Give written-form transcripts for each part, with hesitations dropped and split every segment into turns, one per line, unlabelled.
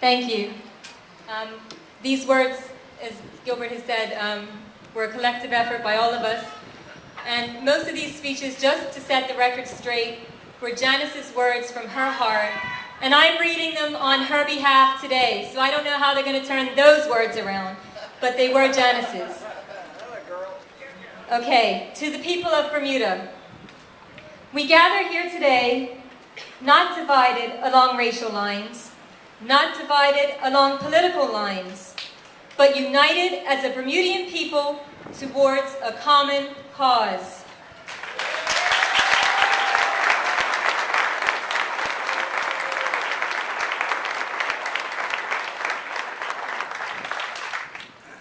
Thank you. These words, as Gilbert has said, were a collective effort by all of us. And most of these speeches, just to set the record straight, were Janice's words from her heart. And I'm reading them on her behalf today, so I don't know how they're going to turn those words around, but they were Janice's. Okay, to the people of Bermuda. We gather here today, not divided along racial lines, not divided along political lines, but united as a Bermudian people towards a common cause.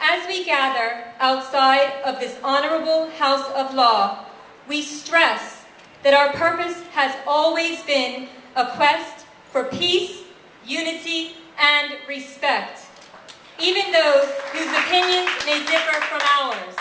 As we gather outside of this honorable House of Law, we stress that our purpose has always been a quest for peace, unity, and respect, even those whose opinions may differ from ours.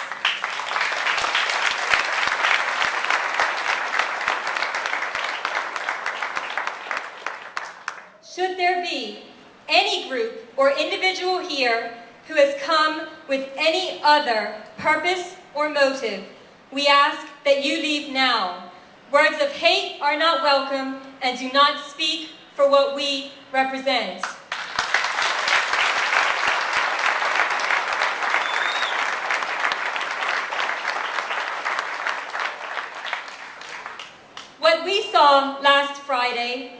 Should there be any group or individual here who has come with any other purpose or motive, we ask that you leave now. Words of hate are not welcome and do not speak for what we represent. What we saw last Friday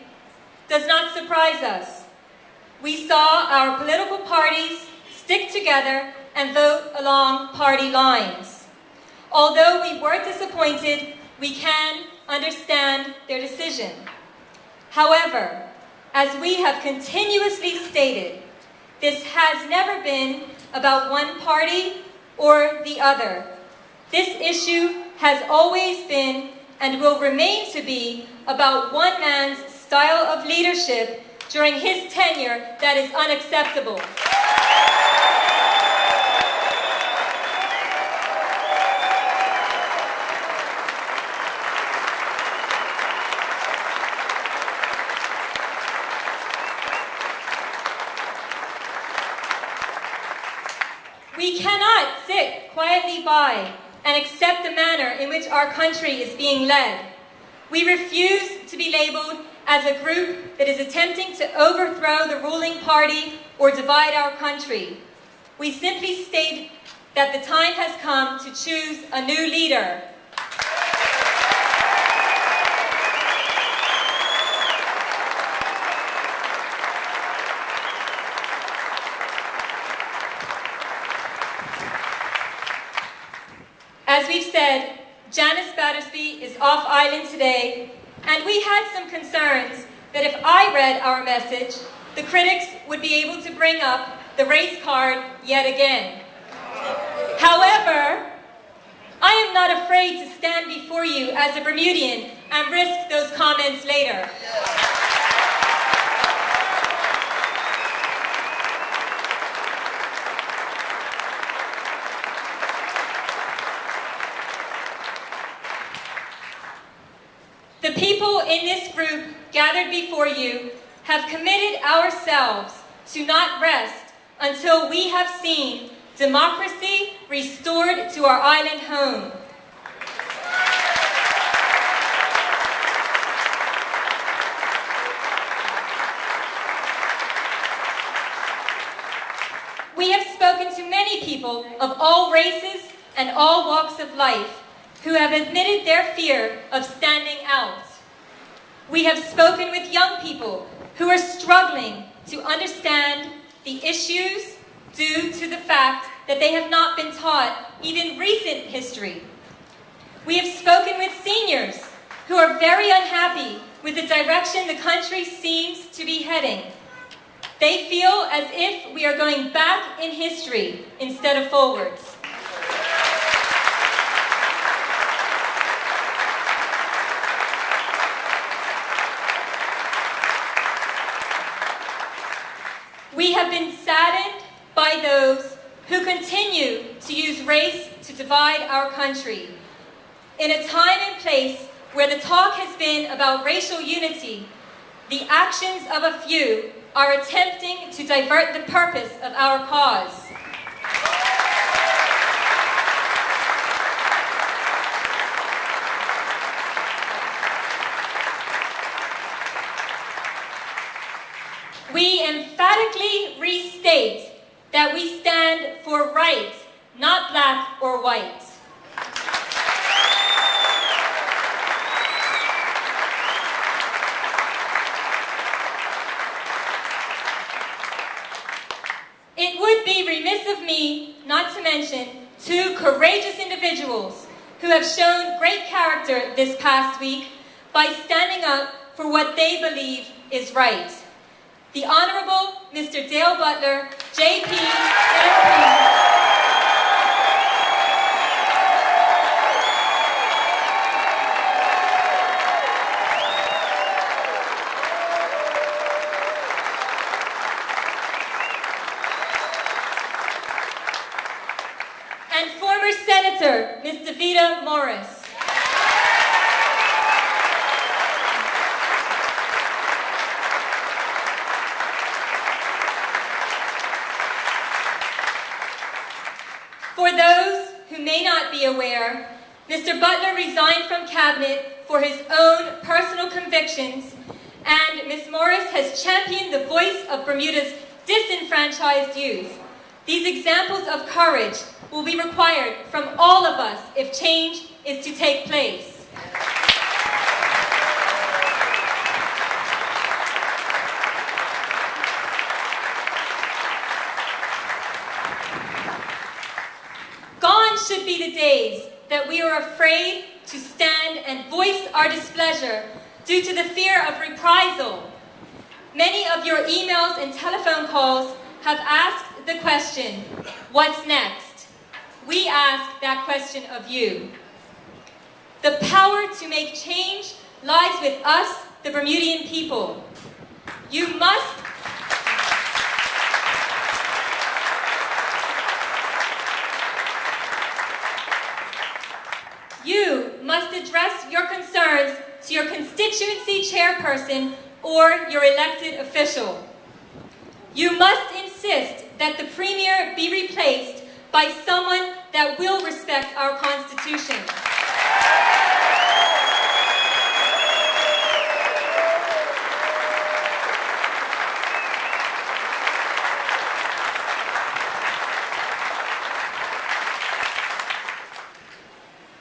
does not surprise us. We saw our political parties stick together and vote along party lines. Although we were disappointed, we can understand their decision. However, as we have continuously stated, this has never been about one party or the other. This issue has always been and will remain to be about one man's style of leadership during his tenure that is unacceptable. We cannot sit quietly by and accept the manner in which our country is being led. We refuse to be labeled as a group that is attempting to overthrow the ruling party or divide our country. We simply state that the time has come to choose a new leader. As we've said, Janice Battersby is off island today, and we had some concerns that if I read our message, the critics would be able to bring up the race card yet again. However, I am not afraid to stand before you as a Bermudian and risk those comments later. The people in this group gathered before you have committed ourselves to not rest until we have seen democracy restored to our island home. We have spoken to many people of all races and all walks of life who have admitted their fear of standing out. We have spoken with young people who are struggling to understand the issues due to the fact that they have not been taught even recent history. We have spoken with seniors who are very unhappy with the direction the country seems to be heading. They feel as if we are going back in history instead of forwards. We have been saddened by those who continue to use race to divide our country. In a time and place where the talk has been about racial unity, the actions of a few are attempting to divert the purpose of our cause. We emphatically restate that we stand for right, not black or white. It would be remiss of me not to mention two courageous individuals who have shown great character this past week by standing up for what they believe is right. The Honorable Mr. Dale Butler, JP, MP. And former Senator, Ms. Davida Morris. For those who may not be aware, Mr. Butler resigned from Cabinet for his own personal convictions, and Ms. Morris has championed the voice of Bermuda's disenfranchised youth. These examples of courage will be required from all of us if change is to take place. Gone should be the days that we are afraid to stand and voice our displeasure due to the fear of reprisal. Many of your emails and telephone calls have asked the question, what's next? We ask that question of you. The power to make change lies with us, the Bermudian people. You must address your concerns to your constituency chairperson or your elected official. You must insist that the Premier be replaced by someone that will respect our Constitution.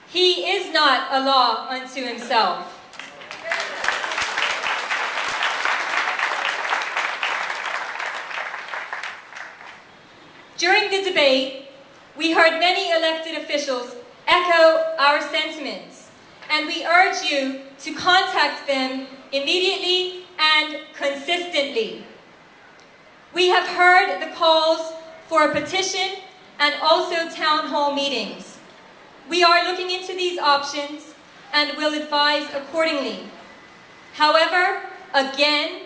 He is not a law unto himself. During the debate, we heard many elected officials echo our sentiments, and we urge you to contact them immediately and consistently. We have heard the calls for a petition and also town hall meetings. We are looking into these options and will advise accordingly. However, again,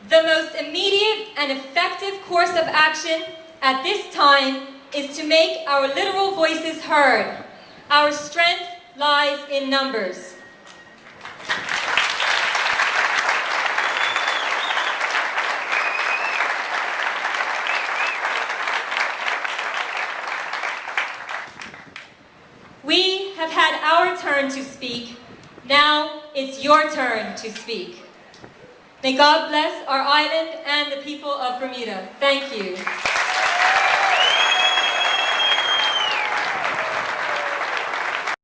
the most immediate and effective course of action at this time is to make our literal voices heard. Our strength lies in numbers. We have had our turn to speak. Now it's your turn to speak. May God bless our island and the people of Bermuda. Thank you.